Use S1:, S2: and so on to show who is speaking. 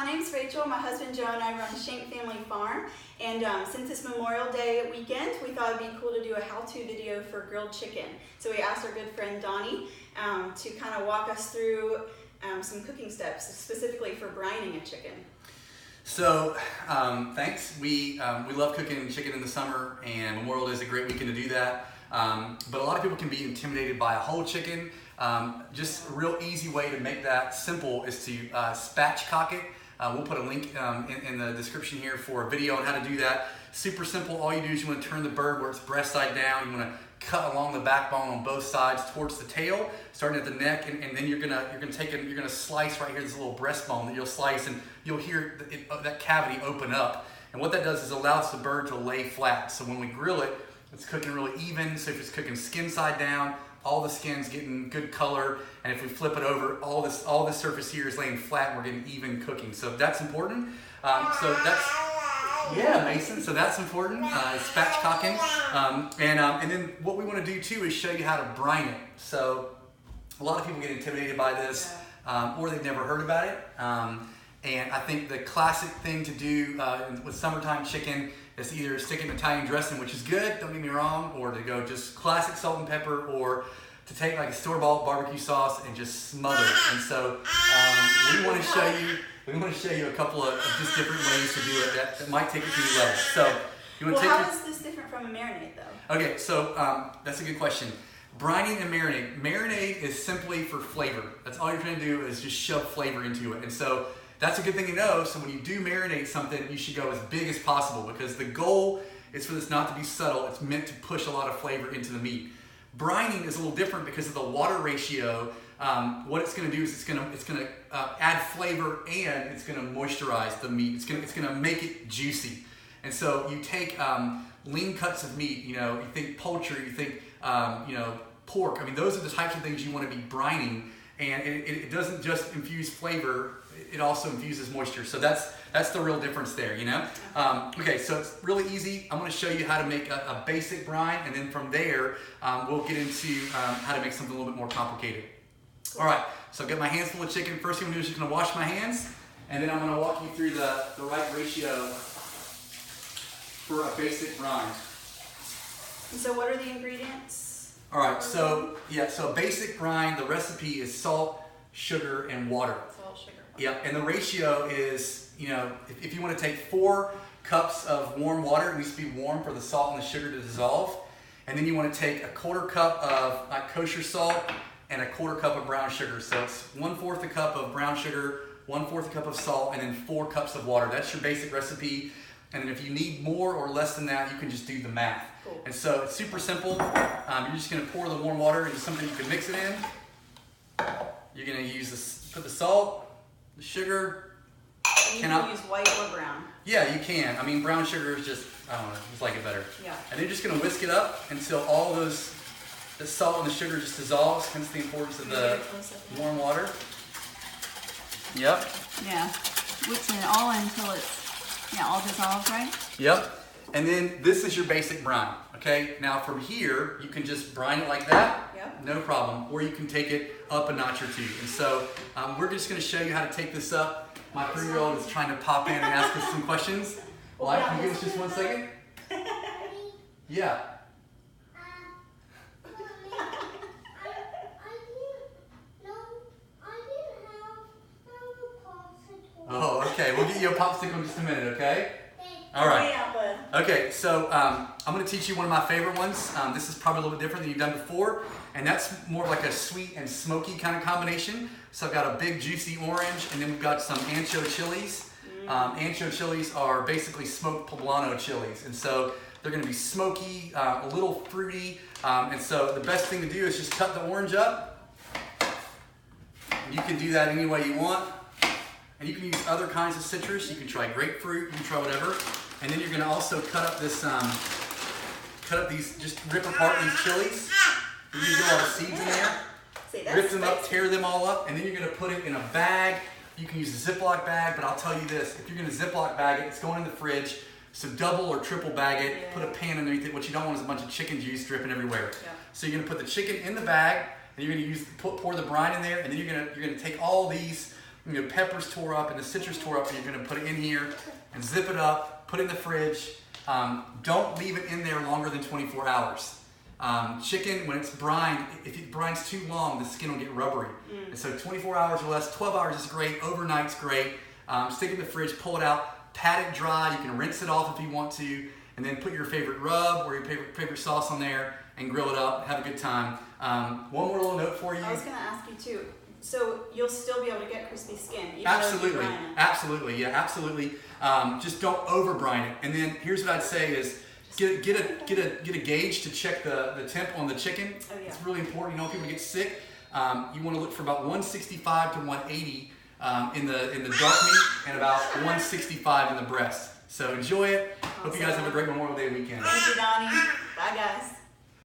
S1: my name's Rachel. My husband Joe and I run Shenk Family Farm. And since it's Memorial Day weekend, we thought it'd be cool to do a how-to video for grilled chicken. So we asked our good friend Donnie to kind of walk us through some cooking steps, specifically for brining a chicken.
S2: So, thanks. We love cooking chicken in the summer, and Memorial Day is a great weekend to do that. But a lot of people can be intimidated by a whole chicken. Just a real easy way to make that simple is to spatchcock it. We'll put a link in the description here for a video on how to do that. Super simple. All you do is you want to turn the bird where it's breast side down. You want to cut along the backbone on both sides towards the tail, starting at the neck, and then you're gonna slice right here this little breastbone that you'll slice, and you'll hear that cavity open up. And what that does is allows the bird to lay flat. So when we grill it, it's cooking really even. So if it's cooking skin side down, all the skin's getting good color, and if we flip it over, all this surface here is laying flat, and we're getting even cooking. So that's important. Mason. So that's important. Spatchcocking, and then what we want to do too is show you how to brine it. So a lot of people get intimidated by this, or they've never heard about it. And I think the classic thing to do with summertime chicken is to either stick in Italian dressing, which is good, don't get me wrong, or to go just classic salt and pepper, or to take like a store-bought barbecue sauce and just smother it. And so we want to show you a couple of just different ways to do it that might take it to new levels. So you want to
S1: how is this different from a marinade though?
S2: Okay, so that's a good question. Brining and marinade. Marinade is simply for flavor. That's all you're trying to do is just shove flavor into it. And so that's a good thing to know. So when you do marinate something, you should go as big as possible, because the goal is for this not to be subtle. It's meant to push a lot of flavor into the meat. Brining is a little different because of the water ratio. What it's going to do is it's going to add flavor, and it's going to moisturize the meat. It's going to make it juicy. And so you take lean cuts of meat. You think poultry, you think pork. I mean, those are the types of things you want to be brining, and it doesn't just infuse flavor. It also infuses moisture. So that's the real difference there, Okay, so it's really easy. I'm going to show you how to make a basic brine, and then from there, we'll get into how to make something a little bit more complicated. All right, so I've got my hands full of chicken. First thing I'm going to do is just going to wash my hands, and then I'm going to walk you through the right ratio for a basic brine.
S1: And so what are the ingredients?
S2: All right, so a basic brine, the recipe is salt, sugar, and water.
S1: Salt, sugar.
S2: Yep, and the ratio is, if you want to take 4 cups of warm water, it needs to be warm for the salt and the sugar to dissolve. And then you want to take a 1/4 cup of kosher salt and a 1/4 cup of brown sugar. So it's 1/4 a cup of brown sugar, 1/4 a cup of salt, and then 4 cups of water. That's your basic recipe. And then if you need more or less than that, you can just do the math.
S1: Cool.
S2: And so it's super simple. You're just going to pour the warm water into something you can mix it in. You're going to put the salt, the sugar.
S1: And you can use white or brown.
S2: Yeah, you can. I mean, brown sugar is just, I don't know, just like it better.
S1: Yeah.
S2: And you're just going to whisk it up until all the salt and the sugar just dissolves, hence the importance of the warm water. Yep.
S3: Yeah. Mixing it all until it's, all dissolved, right?
S2: Yep. And then this is your basic brine, okay? Now from here, you can just brine it like that, no problem. Or you can take it up a notch or two. And so we're just going to show you how to take this up. My 3-year-old is trying to pop in and ask us some questions. Like, can you give us just 1 second? Yeah. Oh, okay. We'll get you a popsicle in just a minute, okay? All right. Okay, so I'm going to teach you one of my favorite ones. This is probably a little bit different than you've done before, and that's more like a sweet and smoky kind of combination. So I've got a big juicy orange, and then we've got some ancho chilies. Ancho chilies are basically smoked poblano chilies, and so they're going to be smoky, a little fruity, and so the best thing to do is just cut the orange up. You can do that any way you want. And you can use other kinds of citrus. You can try grapefruit, you can try whatever. And then you're going to also cut up these, just rip apart these chilies. You can get all the seeds in there. Rip them up, tear them all up, and then you're going to put it in a bag. You can use a Ziploc bag, but I'll tell you this, if you're going to Ziploc bag it, it's going in the fridge. So double or triple bag it, put a pan underneath it. What you don't want is a bunch of chicken juice dripping everywhere. Yeah. So you're going to put the chicken in the bag, and you're going to pour the brine in there, and then you're going to take all these peppers tore up and the citrus tore up, and you're going to put it in here and zip it up, put it in the fridge. Don't leave it in there longer than 24 hours. Chicken, when it's brined, if it brines too long, the skin will get rubbery. And so 24 hours or less, 12 hours is great, overnight's great. Stick it in the fridge, pull it out, pat it dry. You can rinse it off if you want to, and then put your favorite rub or your favorite sauce on there and grill it up. Have a good time. One more little note for you.
S1: I was going to ask you too. So you'll still be able to get crispy skin. Even
S2: Absolutely,
S1: though you brine it.
S2: absolutely, yeah, absolutely. Just don't over brine it. And then here's what I'd say is get a gauge to check the temp on the chicken.
S1: Oh, yeah.
S2: It's really important. You know, people get sick. You want to look for about 165 to 180 in the dark meat and about 165 in the breast. So enjoy it. Hope you guys have a great Memorial Day weekend.
S1: Thank you, Donnie. Bye, guys.